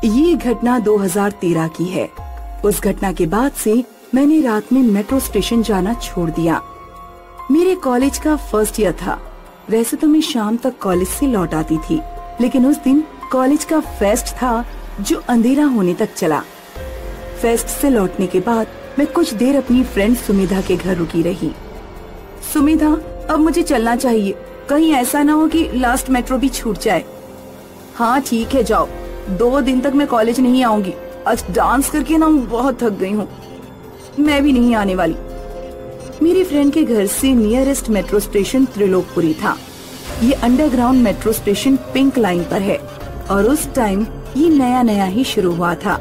ये घटना 2013 की है। उस घटना के बाद से मैंने रात में मेट्रो स्टेशन जाना छोड़ दिया। मेरे कॉलेज का फर्स्ट ईयर था। वैसे तो मैं शाम तक कॉलेज से लौट आती थी, लेकिन उस दिन कॉलेज का फेस्ट था जो अंधेरा होने तक चला। फेस्ट से लौटने के बाद मैं कुछ देर अपनी फ्रेंड सुमिधा के घर रुकी रही। सुमिधा, अब मुझे चलना चाहिए, कहीं ऐसा ना हो कि लास्ट मेट्रो भी छूट जाए। हाँ ठीक है, जाओ। 2 दिन तक मैं कॉलेज नहीं आऊंगी। आज डांस करके ना बहुत थक गई हूँ। मैं भी नहीं आने वाली। मेरी फ्रेंड के घर से नियरेस्ट मेट्रो स्टेशन त्रिलोकपुरी था। ये underground metro station pink line पर है और उस टाइम ये नया नया ही शुरू हुआ था।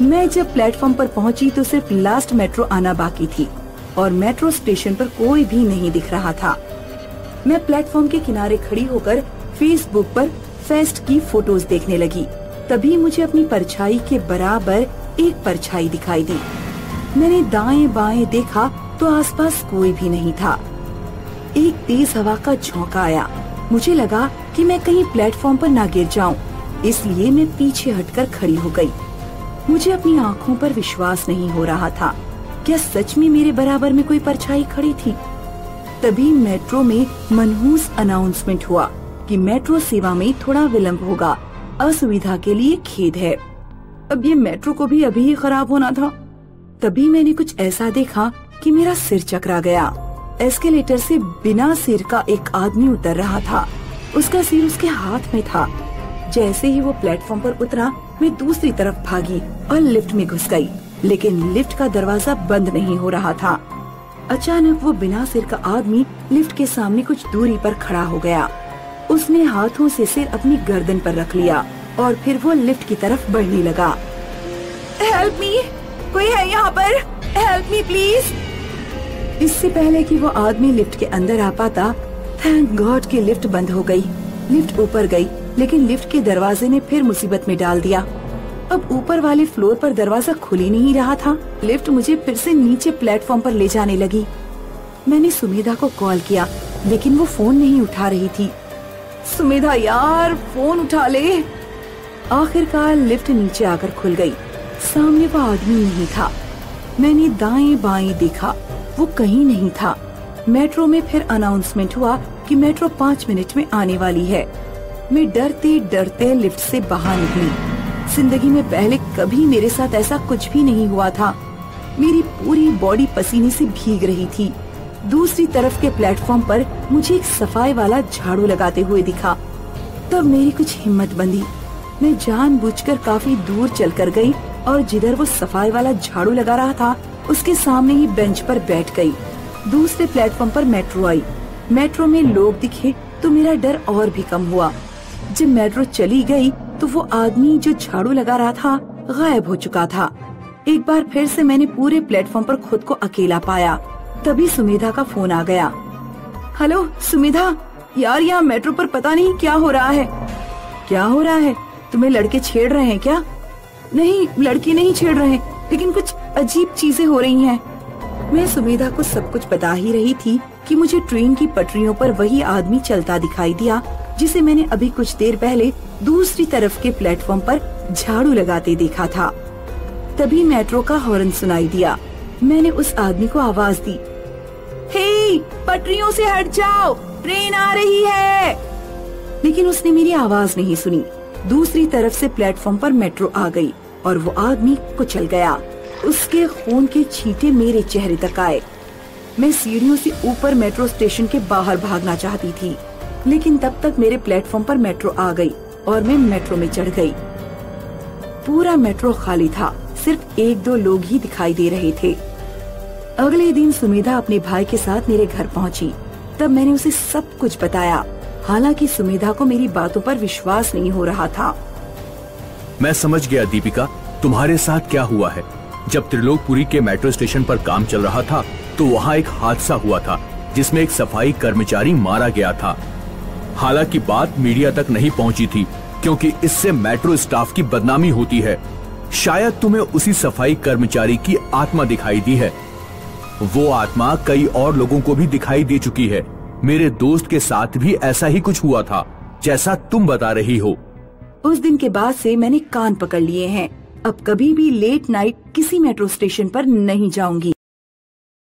मैं जब प्लेटफॉर्म पर पहुंची तो सिर्फ लास्ट मेट्रो आना बाकी थी और मेट्रो स्टेशन पर कोई भी नहीं दिख रहा था। मैं प्लेटफॉर्म के किनारे खड़ी होकर फेसबुक पर फेस्ट की फोटोज देखने लगी। तभी मुझे अपनी परछाई के बराबर एक परछाई दिखाई दी। मैंने दाएं बाएं देखा तो आसपास कोई भी नहीं था। एक तेज हवा का झोंका आया। मुझे लगा कि मैं कहीं प्लेटफॉर्म पर ना गिर जाऊं, इसलिए मैं पीछे हटकर खड़ी हो गई। मुझे अपनी आँखों पर विश्वास नहीं हो रहा था। क्या सच में मेरे बराबर में कोई परछाई खड़ी थी? तभी मेट्रो में मनहूस अनाउंसमेंट हुआ कि मेट्रो सेवा में थोड़ा विलंब होगा, असुविधा के लिए खेद है। अब ये मेट्रो को भी अभी ही खराब होना था। तभी मैंने कुछ ऐसा देखा कि मेरा सिर चकरा गया। एस्केलेटर से बिना सिर का एक आदमी उतर रहा था। उसका सिर उसके हाथ में था। जैसे ही वो प्लेटफॉर्म पर उतरा, मैं दूसरी तरफ भागी और लिफ्ट में घुस गई, लेकिन लिफ्ट का दरवाजा बंद नहीं हो रहा था। अचानक वो बिना सिर का आदमी लिफ्ट के सामने कुछ दूरी पर खड़ा हो गया। उसने हाथों से सिर अपनी गर्दन पर रख लिया और फिर वो लिफ्ट की तरफ बढ़ने लगा। हेल्प मी, कोई है यहाँ पर? Help me please. इससे पहले कि वो आदमी लिफ्ट के अंदर आ पाता, थैंक गॉड कि लिफ्ट बंद हो गई। लिफ्ट ऊपर गई, लेकिन लिफ्ट के दरवाजे ने फिर मुसीबत में डाल दिया। अब ऊपर वाले फ्लोर पर दरवाजा खुल ही नहीं रहा था। लिफ्ट मुझे फिर से नीचे प्लेटफॉर्म पर ले जाने लगी। मैंने सुमिधा को कॉल किया, लेकिन वो फोन नहीं उठा रही थी। सुमिधा यार, फोन उठा ले। आखिरकार लिफ्ट नीचे आकर खुल गई। सामने वो आदमी नहीं था। मैंने दाएं बाएं देखा, वो कहीं नहीं था। मेट्रो में फिर अनाउंसमेंट हुआ कि मेट्रो 5 मिनट में आने वाली है। मैं डरते डरते लिफ्ट से बाहर निकली। जिंदगी में पहले कभी मेरे साथ ऐसा कुछ भी नहीं हुआ था। मेरी पूरी बॉडी पसीने से भीग रही थी। दूसरी तरफ के प्लेटफॉर्म पर मुझे एक सफाई वाला झाड़ू लगाते हुए दिखा। तब मेरी कुछ हिम्मत बंधी। मैं जानबूझकर काफी दूर चलकर गई और जिधर वो सफाई वाला झाड़ू लगा रहा था, उसके सामने ही बेंच पर बैठ गई। दूसरे प्लेटफॉर्म पर मेट्रो आई। मेट्रो में लोग दिखे तो मेरा डर और भी कम हुआ। जब मेट्रो चली गई तो वो आदमी जो झाड़ू लगा रहा था गायब हो चुका था। एक बार फिर से मैंने पूरे प्लेटफॉर्म पर खुद को अकेला पाया। तभी सुमिधा का फोन आ गया। हेलो सुमिधा, यार यहाँ मेट्रो पर पता नहीं क्या हो रहा है। क्या हो रहा है? तुम्हें लड़के छेड़ रहे हैं क्या? नहीं, लड़के नहीं छेड़ रहे, लेकिन कुछ अजीब चीजें हो रही हैं। मैं सुमिधा को सब कुछ बता ही रही थी कि मुझे ट्रेन की पटरियों पर वही आदमी चलता दिखाई दिया जिसे मैंने अभी कुछ देर पहले दूसरी तरफ के प्लेटफॉर्म पर झाड़ू लगाते देखा था। तभी मेट्रो का हॉर्न सुनाई दिया। मैंने उस आदमी को आवाज दी, हे, पटरियों से हट जाओ, ट्रेन आ रही है। लेकिन उसने मेरी आवाज नहीं सुनी। दूसरी तरफ से प्लेटफॉर्म पर मेट्रो आ गई और वो आदमी कुचल गया। उसके खून के छींटे मेरे चेहरे तक आए। मैं सीढ़ियों से ऊपर मेट्रो स्टेशन के बाहर भागना चाहती थी, लेकिन तब तक मेरे प्लेटफॉर्म पर मेट्रो आ गई और मैं मेट्रो में चढ़ गई। पूरा मेट्रो खाली था, सिर्फ 1-2 लोग ही दिखाई दे रहे थे। अगले दिन सुमिधा अपने भाई के साथ मेरे घर पहुंची। तब मैंने उसे सब कुछ बताया। हालांकि सुमिधा को मेरी बातों पर विश्वास नहीं हो रहा था। मैं समझ गया दीपिका, तुम्हारे साथ क्या हुआ है। जब त्रिलोकपुरी के मेट्रो स्टेशन पर काम चल रहा था तो वहाँ एक हादसा हुआ था जिसमें एक सफाई कर्मचारी मारा गया था। हालांकि बात मीडिया तक नहीं पहुँची थी क्योंकि इससे मेट्रो स्टाफ की बदनामी होती है। शायद तुम्हें उसी सफाई कर्मचारी की आत्मा दिखाई दी है। वो आत्मा कई और लोगों को भी दिखाई दे चुकी है। मेरे दोस्त के साथ भी ऐसा ही कुछ हुआ था जैसा तुम बता रही हो। उस दिन के बाद से मैंने कान पकड़ लिए हैं। अब कभी भी लेट नाइट किसी मेट्रो स्टेशन पर नहीं जाऊंगी।